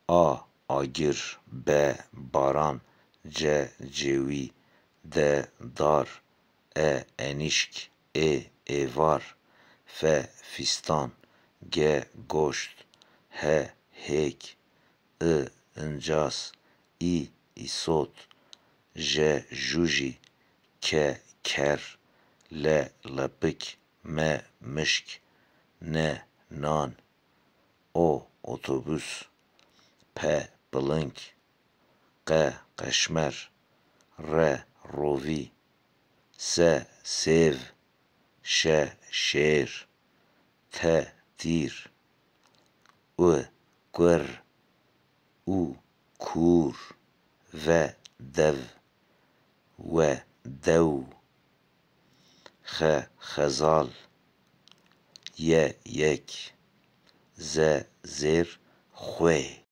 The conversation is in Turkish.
A. Agir. B. Baran. C. Cevi. D. Dar. E. Enişk. E. Evar. F. Fistan. G. Goşt. H. Hek. I. İncas. İ. İsot. J. Juji. K. Ker. L. Lepik. M. Mişk. N. Nan. O. Otobüs. P. Pılınk. Q. Qaşmer. R. Rovi. S. Sev. Ş. Şer. T. Tir. I. Kur. U. Kur. V. Dev. W. Dev. X. Xezal. Y. Yek. Z. Zir. Xwe.